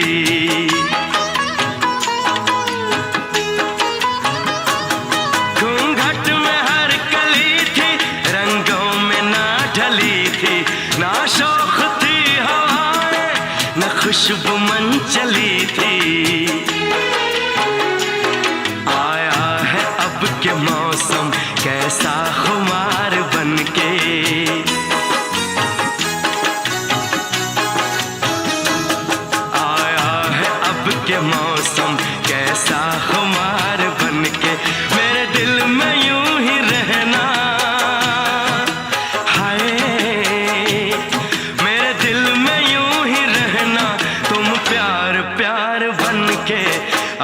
घूंघट में हर कली थी, रंगों में ना ढली थी। ना शौक थी हवाएं, न खुशबू मन चली थी। आया है अब के मौसम कैसा खुमार बन के, के मौसम कैसा खुमार बन के, मेरे दिल में यूं ही रहना। हाय मेरे दिल में यूं ही रहना, तुम प्यार प्यार बन के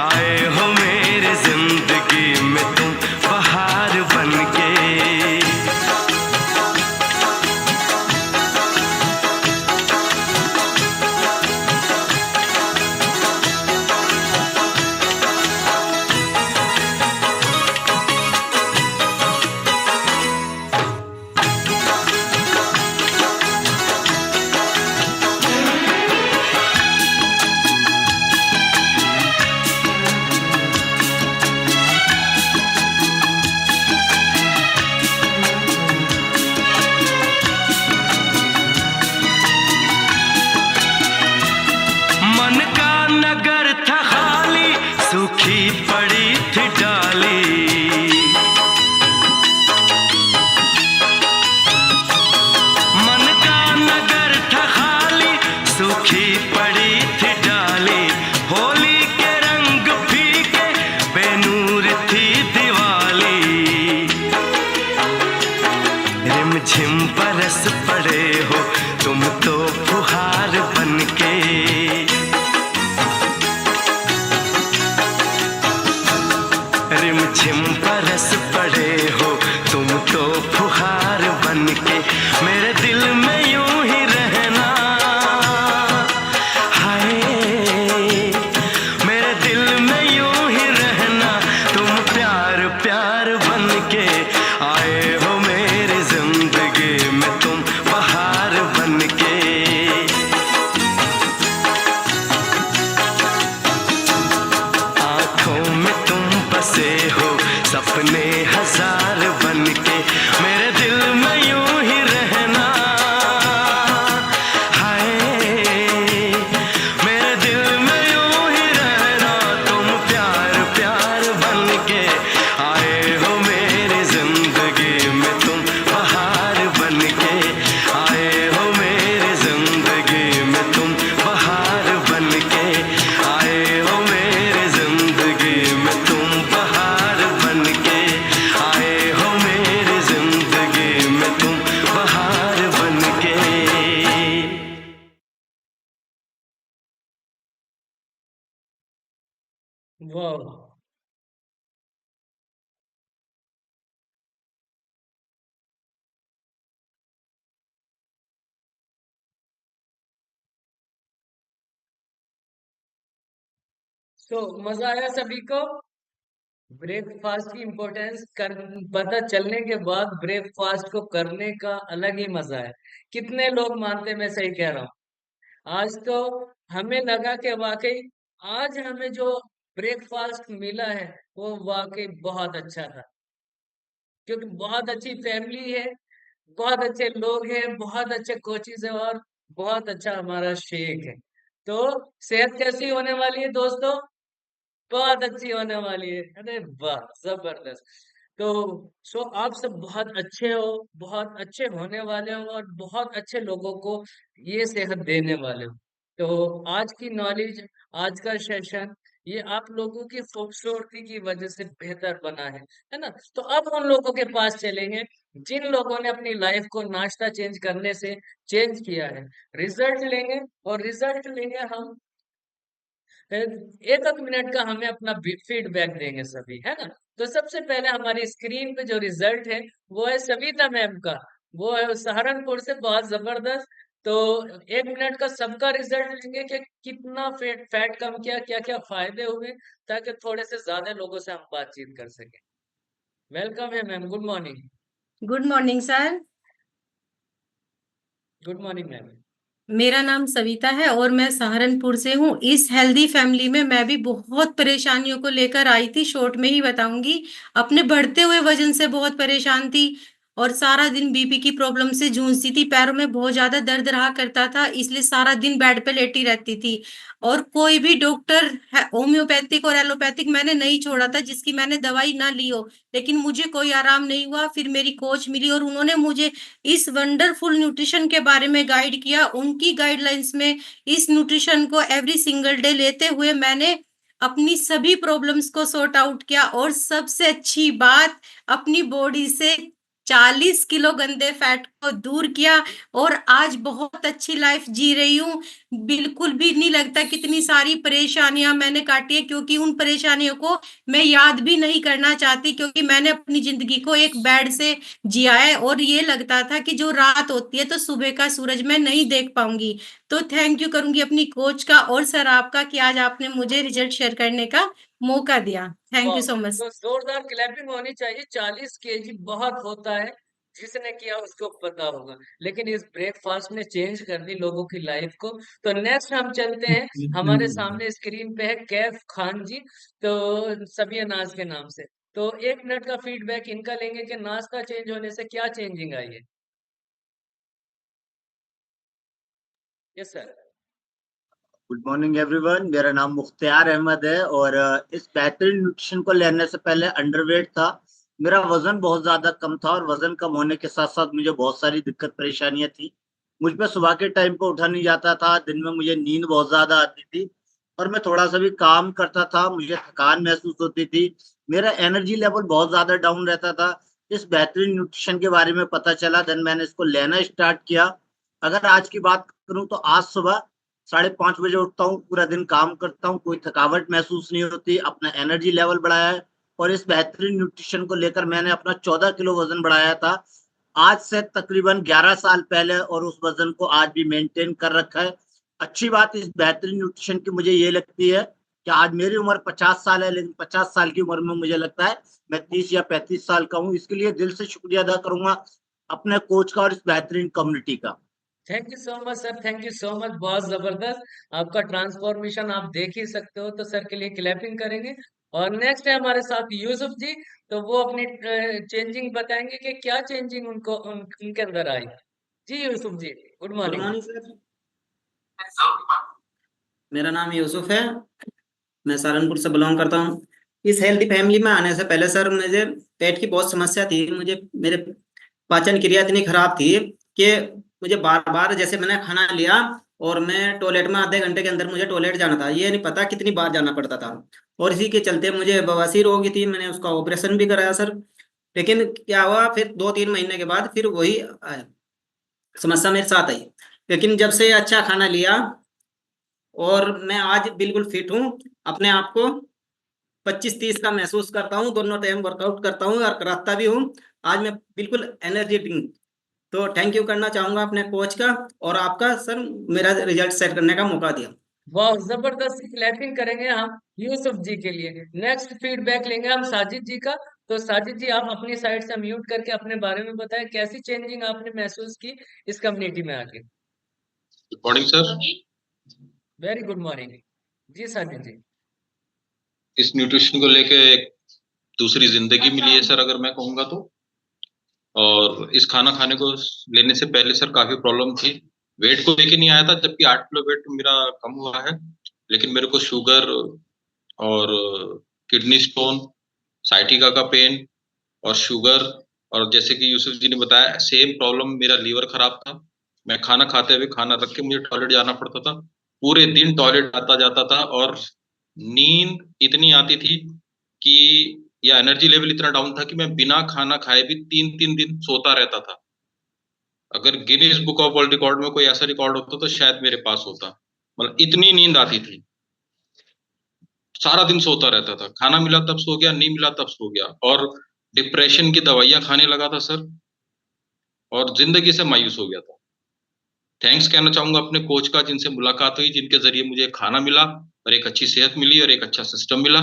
आए हो मेरी जिंदगी में, तुम बहार बन के। मन का नगर था खाली, सूखी पड़ी थी डाली। मन का नगर था खाली, सूखी पड़ी थी डाली। होली के रंग फीके, बेनूर थी दिवाली। रिमझिम बरस पड़े हो तुम तो फुहार बन के। रिमझिम बरस पड़े हो तुम तो फुहार बन के, मेरे दिल में यूं ही रहना। हाय मेरे दिल में यूं ही रहना, तुम प्यार प्यार बन के आए हो मेरी जिंदगी में, तुम बहार बन के। आंखों में तुम बसे हो सपने हजार बन के, मेरे दिल में यूं ही रहना। हाय मेरे दिल में यूं ही रहना, तुम प्यार प्यार बन के आए हो मेरी जिंदगी में, तुम बहार बन के आए हो मेरी जिंदगी में, तुम बहार बन के आए हो मेरी जिंदगी में, तुम बहार बन के आए हो मेरी जिंदगी में, तुम बहार बन के। वाह, तो मजा आया सभी को। ब्रेकफास्ट की इम्पोर्टेंस कर पता चलने के बाद ब्रेकफास्ट को करने का अलग ही मजा है। कितने लोग मानते हैं मैं सही कह रहा हूँ? आज तो हमें लगा कि वाकई आज हमें जो ब्रेकफास्ट मिला है वो वाकई बहुत अच्छा था, क्योंकि बहुत अच्छी फैमिली है, बहुत अच्छे लोग हैं, बहुत अच्छे कोचेस हैं और बहुत अच्छा हमारा शेख है। तो सेहत कैसी होने वाली है दोस्तों? बहुत अच्छी होने वाली है। अरे वाह, जबरदस्त। तो आप सब बहुत अच्छे हो, बहुत अच्छे होने वाले हो और बहुत अच्छे लोगों को ये सेहत देने वाले हो। तो आज की नॉलेज, आज का सेशन, ये आप लोगों की खूबसूरती की वजह से बेहतर बना है ना? तो अब उन लोगों के पास चलेंगे जिन लोगों ने अपनी लाइफ को नाश्ता चेंज करने से चेंज किया है। रिजल्ट लेंगे और रिजल्ट लेंगे हम, एक एक मिनट का हमें अपना फीडबैक देंगे सभी, है ना? तो सबसे पहले हमारी स्क्रीन पे जो रिजल्ट है वो है सविता मैम का, वो है सहारनपुर से, बहुत जबरदस्त। तो 1 मिनट का सबका रिजल्ट लेंगे कि कितना फैट कम किया, क्या क्या फायदे हुए, ताकि थोड़े से ज्यादा लोगों से हम बातचीत कर सकें। वेलकम है ma'am, good morning. Good morning sir. Good morning ma'am. मेरा नाम सविता है और मैं सहारनपुर से हूँ। इस हेल्दी फैमिली में मैं भी बहुत परेशानियों को लेकर आई थी, शॉर्ट में ही बताऊंगी। अपने बढ़ते हुए वजन से बहुत परेशान थी और सारा दिन बीपी की प्रॉब्लम से जूझती थी। पैरों में बहुत ज्यादा दर्द रहा करता था, इसलिए सारा दिन बेड पे लेटी रहती थी। और कोई भी डॉक्टर होम्योपैथिक और एलोपैथिक मैंने नहीं छोड़ा था जिसकी मैंने दवाई ना ली हो, लेकिन मुझे कोई आराम नहीं हुआ। फिर मेरी कोच मिली और उन्होंने मुझे इस वंडरफुल न्यूट्रिशन के बारे में गाइड किया। उनकी गाइडलाइंस में इस न्यूट्रिशन को एवरी सिंगल डे लेते हुए मैंने अपनी सभी प्रॉब्लम्स को सॉर्ट आउट किया और सबसे अच्छी बात, अपनी बॉडी से 40 किलो गंदे फैट को दूर किया और आज बहुत अच्छी लाइफ जी रही हूँ। बिल्कुल भी नहीं लगता कितनी सारी परेशानियां मैंने काटी है, क्योंकि उन परेशानियों को मैं याद भी नहीं करना चाहती, क्योंकि मैंने अपनी जिंदगी को एक बेड से जिया है और ये लगता था कि जो रात होती है तो सुबह का सूरज मैं नहीं देख पाऊंगी। तो थैंक यू करूंगी अपनी कोच का और सर आपका कि आज आपने मुझे रिजल्ट शेयर करने का मौका दिया। थैंक यू वाह, सो मच। तो जोरदार क्लैपिंग होनी चाहिए। 40 केजी बहुत होता है, जिसने किया उसको पता होगा। लेकिन इस ब्रेकफास्ट ने चेंज कर दी लोगों की लाइफ को। तो नेक्स्ट हम चलते हैं, हमारे सामने स्क्रीन पे है कैफ खान जी, तो सभी अनाज के नाम से। तो 1 मिनट का फीडबैक इनका लेंगे कि नाश्ता चेंज होने से क्या चेंजिंग आई है। Yes sir. Good morning everyone, मेरा नाम मुख्तियार अहमद है और इस बेहतरीन न्यूट्रिशन को लेने से पहले अंडरवेट था। मेरा वजन बहुत ज्यादा कम था और वजन कम होने के साथ साथ मुझे बहुत सारी दिक्कत परेशानियां थी। मुझ पे सुबह के टाइम पे उठा नहीं जाता था, दिन में मुझे नींद बहुत ज्यादा आती थी और मैं थोड़ा सा भी काम करता था मुझे थकान महसूस होती थी। मेरा एनर्जी लेवल बहुत ज्यादा डाउन रहता था। इस बेहतरीन न्यूट्रिशन के बारे में पता चला, देन मैंने इसको लेना स्टार्ट किया। अगर आज की बात करूं तो आज सुबह 5:30 बजे उठता हूँ, पूरा दिन काम करता हूँ, कोई थकावट महसूस नहीं होती, अपना एनर्जी लेवल बढ़ाया है। और इस बेहतरीन न्यूट्रिशन को लेकर मैंने अपना 14 किलो वजन बढ़ाया था आज से तकरीबन 11 साल पहले, और उस वजन को आज भी मेंटेन कर रखा है। अच्छी बात इस बेहतरीन न्यूट्रिशन की मुझे ये लगती है कि आज मेरी उम्र 50 साल है, लेकिन 50 साल की उम्र में मुझे लगता है मैं 30 या 35 साल का हूँ। इसके लिए दिल से शुक्रिया अदा करूंगा अपने कोच का और इस बेहतरीन कम्युनिटी का। Thank you so much sir, thank you so much, बहुत जबरदस्त आपका ट्रांसफॉर्मेशन आप देख ही सकते हो। तो सर के लिए क्लैपिंग करेंगे। और नेक्स्ट है हमारे साथ यूसुफ जी, तो वो अपनी चेंजिंग बताएंगे कि क्या चेंजिंग उनके अंदर आई। जी Yusuf ji, good good morning. Morning sir. मेरा नाम यूसुफ है, मैं सहारनपुर से बिलोंग करता हूँ। इस हेल्दी फैमिली में आने से पहले सर मुझे पेट की बहुत समस्या थी। मुझे मेरे पाचन क्रिया इतनी खराब थी कि मुझे बार बार, जैसे मैंने खाना लिया और मैं टॉयलेट में आधे घंटे के अंदर मुझे टॉयलेट जाना था, ये नहीं पता कितनी बार जाना पड़ता था। और इसी के चलते मुझे बवासीर हो गई थी, मैंने उसका ऑपरेशन भी कराया सर। लेकिन क्या हुआ, फिर 2-3 महीने के बाद फिर वही समस्या मेरे साथ आई। लेकिन जब से अच्छा खाना लिया और मैं आज बिल्कुल फिट हूँ, अपने आप को 25-30 का महसूस करता हूँ, दोनों टाइम वर्कआउट करता हूँ और कराता भी हूँ। आज मैं बिल्कुल एनर्जेटिक। तो थैंक यू करना चाहूंगा अपने कोच का और आपका सर, मेरा रिजल्ट सेट करने का मौका दिया। बहुत जबरदस्त क्लैपिंग करेंगे हम यूसुफ जी के लिए। नेक्स्ट फीडबैक लेंगे हम साजिद जी का। तो साजिद जी, आप अपनी साइड से म्यूट करके अपने बारे में बताएं, कैसी चेंजिंग आपने महसूस की इस कम्युनिटी में आके। Good morning sir. Very good morning जी साजिद जी। इस न्यूट्रिशन को लेके एक दूसरी जिंदगी मिली है सर, अगर मैं कहूँगा तो। और इस खाना खाने को लेने से पहले सर काफी प्रॉब्लम थी, वेट को लेके नहीं आया था, जबकि 8 किलो वेट मेरा कम हुआ है, लेकिन मेरे को शुगर और किडनी स्टोन, साइटिका का पेन और शुगर, और जैसे कि यूसुफ जी ने बताया सेम प्रॉब्लम, मेरा लीवर खराब था। मैं खाना खाते हुए खाना रख के मुझे टॉयलेट जाना पड़ता था, पूरे दिन टॉयलेट आता जाता था, और नींद इतनी आती थी कि या एनर्जी लेवल इतना डाउन था कि मैं बिना खाना खाए भी 3-3 दिन सोता रहता था। अगर Guinness book of world record में कोई ऐसा रिकॉर्ड होता तो शायद मेरे पास होता। मतलब इतनी नींद आती थी, सारा दिन सोता रहता था, खाना मिला तब सो गया, नहीं मिला तब सो गया, और डिप्रेशन की दवाइयां खाने लगा था सर, और जिंदगी से मायूस हो गया था। थैंक्स कहना चाहूंगा अपने कोच का, जिनसे मुलाकात हुई, जिनके जरिए मुझे खाना मिला और एक अच्छी सेहत मिली और एक अच्छा सिस्टम मिला,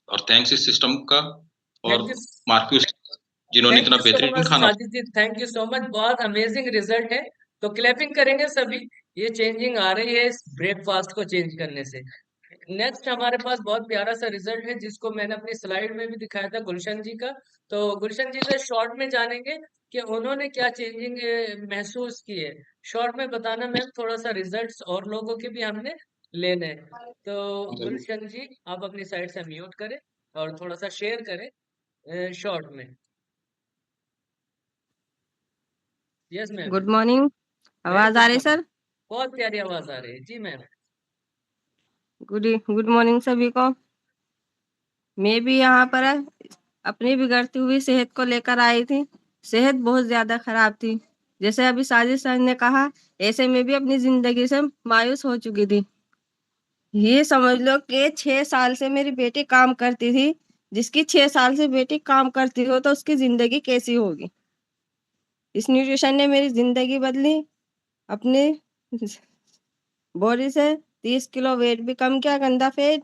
और थैंक्स इस सिस्टम का और थैंक यू मार्क्यूस जिन्होंने थैंक इतना यू सो बेहतरीन मच खाना। साजिद जी, थैंक यू सो मच, बहुत अमेजिंग रिजल्ट है। तो क्लैपिंग करेंगे सभी, ये चेंजिंग आ रही है इस ब्रेकफास्ट को चेंज करने से। नेक्स्ट हमारे पास बहुत प्यारा सा रिजल्ट है, जिसको मैंने अपनी स्लाइड में भी दिखाया था गुलशन जी का। तो गुलशन जी से शॉर्ट में जानेंगे कि उन्होंने क्या चेंजिंग महसूस की है। शॉर्ट में बताना मैम, थोड़ा सा रिजल्ट्स और लोगों के भी हमने लेने हैं। तो जरूर। गुलशन जी, आप अपनी साइड से म्यूट करें और थोड़ा सा शेयर करें शॉर्ट में। Yes ma'am. Good morning. Very आवाज आ गुड रही मॉर्निंग। सर? बहुत प्यारी आवाज आ रही है जी मैम। गुड मॉर्निंग सभी को। मैं भी यहाँ पर अपनी बिगड़ती हुई सेहत को लेकर आई थी। सेहत बहुत ज्यादा खराब थी, जैसे अभी साजिद सर ने कहा, ऐसे में भी अपनी जिंदगी से मायूस हो चुकी थी। ये समझ लो कि 6 साल से मेरी बेटी काम करती थी। जिसकी 6 साल से बेटी काम करती हो तो उसकी जिंदगी कैसी होगी। इस न्यूट्रिशन ने मेरी जिंदगी बदली। अपने बॉडी से 30 किलो वेट भी कम किया, गंदा पेट।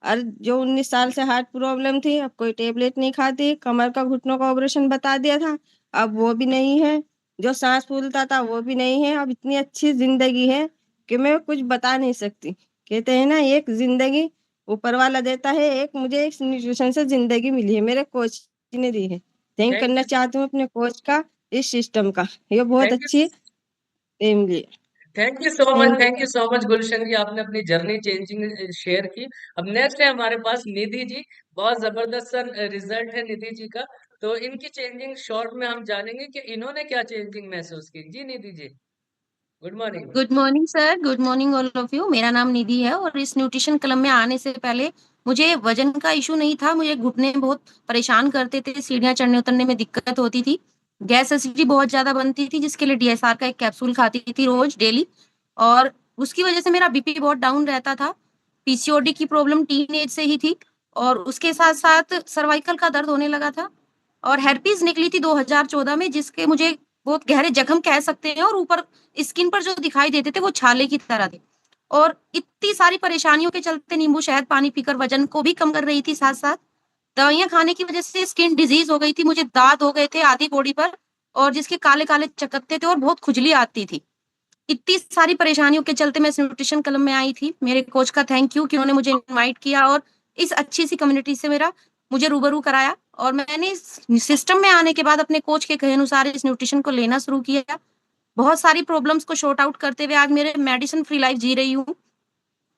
और जो 19 साल से हार्ट प्रॉब्लम थी, अब कोई टेबलेट नहीं खाती। कमर का घुटनों का ऑपरेशन बता दिया था, अब वो भी नहीं है। जो सांस फूलता था वो भी नहीं है। अब इतनी अच्छी जिंदगी है कि मैं कुछ बता नहीं सकती। कहते हैं ना, एक जिंदगी ऊपर वाला देता है, एक मुझे एक न्यूट्रिशन से जिंदगी मिली है, मेरे कोच ने दी है। थैंक थैंक करना यू चाहती हूँ अपने कोच का, इस सिस्टम का। ये बहुत थैंक यू अच्छी एम ली। Thank you so much, thank thank you. You so much Gulshan ji, आपने अपनी जर्नी चेंजिंग शेयर की। अब नेक्स्ट है हमारे पास निधि जी। बहुत जबरदस्त सर रिजल्ट है निधि जी का। तो इनकी चेंजिंग शॉर्ट में हम जानेंगे कि इन्होंने क्या चेंजिंग महसूस की। जी Nidhi ji, good morning. Good morning sir, good morning all of you. मेरा नाम निधि है और इस न्यूट्रिशन क्लब में आने से पहले मुझे वजन का इशू नहीं था। मुझे घुटने बहुत परेशान करते थे, सीढ़ियाँ चढ़ने उतरने में दिक्कत होती थी, गैस एसिडिटी बहुत ज़्यादा बनती थी, जिसके लिए डीएसआर का एक कैप्सूल खाती थी रोज डेली, और उसकी वजह से मेरा बीपी बहुत डाउन रहता था। पीसीओडी की प्रॉब्लम टीन एज से ही थी, और उसके साथ साथ सर्वाइकल का दर्द होने लगा था, और हेरपीज निकली थी 2014 में, जिसके मुझे बहुत गहरे जख्म कह सकते हैं, और ऊपर स्किन पर जो दिखाई देते थे वो छाले की तरह थे। और इतनी सारी परेशानियों के चलते नींबू शहद पानी पीकर वजन को भी कम कर रही थी, साथ साथ दवाइयां खाने की वजह से स्किन डिजीज हो गई थी, मुझे दाग हो गए थे आधी बॉडी पर, और जिसके काले काले चकत्ते थे, और बहुत खुजली आती थी। इतनी सारी परेशानियों के चलते मैं इस न्यूट्रिशन क्लब में आई थी। मेरे कोच का थैंक यू कि उन्होंने मुझे इनवाइट किया और इस अच्छी सी कम्युनिटी से मुझे रूबरू कराया, और मैंने इस सिस्टम में आने के बाद अपने कोच के कहे अनुसार इस न्यूट्रिशन को लेना शुरू किया। बहुत सारी प्रॉब्लम्स को सॉर्ट आउट करते हुए आज मेरे मेडिसिन फ्री लाइफ जी रही हूँ।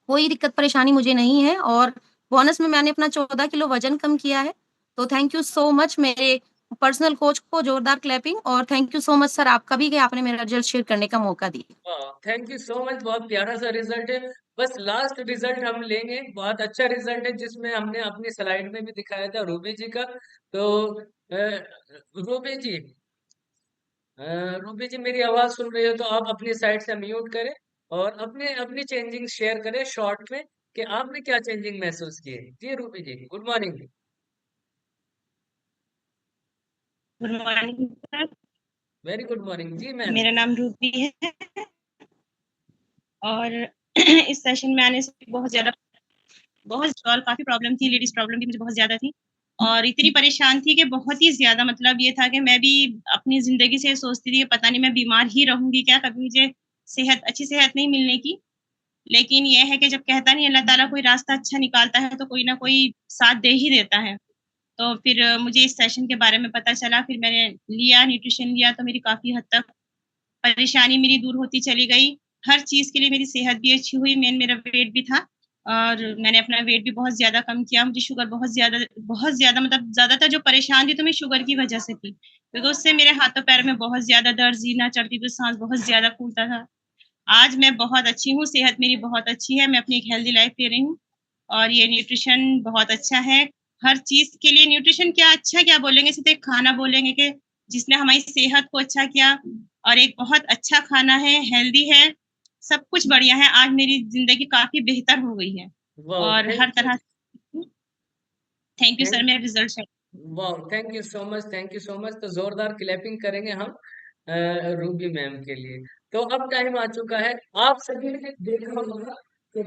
कोई दिक्कत परेशानी मुझे नहीं है, और बोनस में मैंने अपना 14 किलो वजन कम किया है। तो थैंक यू सो मच मेरे पर्सनल कोच को, जोरदार क्लैपिंग, और thank you so much sir आपका भी कि आपने मेरा रिजल्ट शेयर करने का मौका दिया। थैंक यू सो मच, बहुत प्यारा सा रिजल्ट है। बस लास्ट रिजल्ट हम लेंगे, बहुत अच्छा रिजल्ट है, जिसमें हमने अपनी स्लाइड में भी दिखाया था रूबी जी का। तो रूबी जी, रूबी जी मेरी आवाज सुन रही हो तो आप अपनी साइड से म्यूट करें और अपने अपनी चेंजिंग शेयर करें शॉर्ट में कि आपने क्या चेंजिंग महसूस की है। जी Ruby ji, good morning. Good morning sir. Very good morning जी मैम। मेरा नाम रूबी है और इस सेशन में आने से काफी प्रॉब्लम थी, लेडीज प्रॉब्लम भी मुझे बहुत ज्यादा थी, और इतनी परेशान थी कि बहुत ही ज्यादा, मतलब ये था कि मैं भी अपनी जिंदगी से सोचती थी कि पता नहीं मैं बीमार ही रहूंगी क्या, कभी मुझे अच्छी सेहत नहीं मिलने की। लेकिन यह है कि जब कहता नहीं अल्लाह ताला कोई रास्ता अच्छा निकालता है तो कोई ना कोई साथ दे ही देता है। तो फिर मुझे इस सेशन के बारे में पता चला, फिर मैंने लिया न्यूट्रिशन लिया, तो मेरी काफी हद तक परेशानी मेरी दूर होती चली गई। हर चीज़ के लिए मेरी सेहत भी अच्छी हुई, मेरा वेट भी था और मैंने अपना वेट भी बहुत ज़्यादा कम किया। मुझे शुगर बहुत ज़्यादा मतलब ज़्यादातर जो परेशान थी तो मैं शुगर की वजह से थी, क्योंकि उससे मेरे हाथों-पैरों में बहुत ज़्यादा दर्द, जीना चढ़ती थी, साँस बहुत ज़्यादा फूलता था। आज मैं बहुत अच्छी हूँ, सेहत मेरी बहुत अच्छी है, मैं अपनी एक हेल्दी लाइफ़ जी रही हूँ और ये न्यूट्रिशन बहुत अच्छा है। हर चीज़ के लिए न्यूट्रिशन क्या बोलेंगे, सिर्फ़ एक खाना बोलेंगे कि जिसने हमारी सेहत को अच्छा किया और एक बहुत अच्छा खाना है, हेल्दी है, सब कुछ बढ़िया है। आज मेरी ज़िंदगी काफ़ी बेहतर हो गई है वाओ! और हर थैंक यू। तरह थैंक यू सर, थैंक मेरा result share wow! Thank you so much, thank you so much. तो ज़ोरदार क्लैपिंग करेंगे हम रूबी मैम के लिए। तो अब टाइम आ चुका है, आप सभी ने देखा होगा कि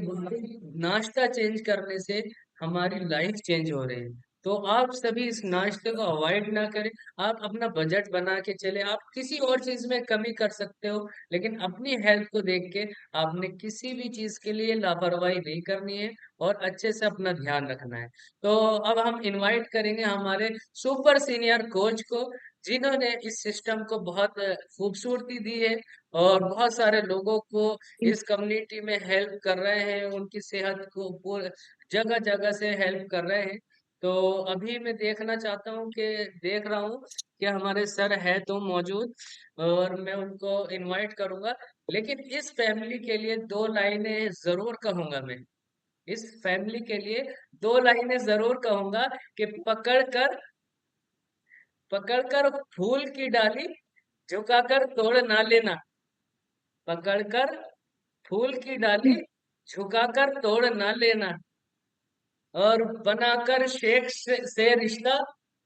नाश्ता चेंज करने से हमारी लाइफ चेंज हो रही है। तो आप सभी इस नाश्ते को अवॉइड ना करें, आप अपना बजट बना के चलें। आप किसी और चीज़ में कमी कर सकते हो, लेकिन अपनी हेल्थ को देख के आपने किसी भी चीज़ के लिए लापरवाही नहीं करनी है और अच्छे से अपना ध्यान रखना है। तो अब हम इनवाइट करेंगे हमारे सुपर सीनियर कोच को, जिन्होंने इस सिस्टम को बहुत खूबसूरती दी है और बहुत सारे लोगों को इस कम्युनिटी में हेल्प कर रहे हैं, उनकी सेहत को जगह-जगह से हेल्प कर रहे हैं। तो अभी मैं देखना चाहता हूँ कि देख रहा हूँ कि हमारे सर है तो मौजूद और मैं उनको इनवाइट करूँगा। लेकिन इस फैमिली के लिए 2 लाइनें ज़रूर कहूँगा मैं। इस फैमिली के लिए 2 लाइनें ज़रूर कहूँगा कि पकड़कर फूल की डाली, झुकाकर तोड़ ना लेना। पकड़कर फूल की डाली, झुकाकर तोड़ ना लेना। और बनाकर शेख से रिश्ता,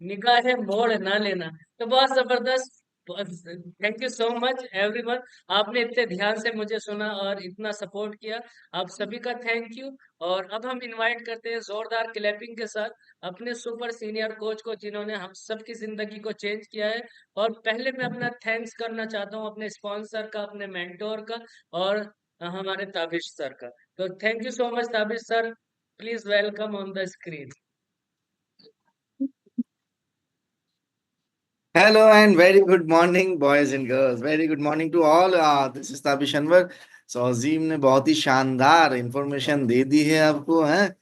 निगाहें मोड़ ना लेना। तो बहुत जबरदस्त। Thank you so much everyone. आपने इतने ध्यान से मुझे सुना और इतना सपोर्ट किया, आप सभी का थैंक यू। और अब हम इनवाइट करते हैं जोरदार क्लैपिंग के साथ अपने सुपर सीनियर कोच को, जिन्होंने हम सबकी जिंदगी को चेंज किया है। और पहले मैं अपना थैंक्स करना चाहता हूँ अपने स्पॉन्सर का, अपने मेंटोर का और हमारे ताबिश सर का। तो thank you so much Tabish sir. Please welcome on the screen. Hello and very good morning, boys and girls. Very good morning to all. This is Tabish Anwar. So अजीम ने बहुत ही शानदार इंफॉर्मेशन दे दी है आपको, हैं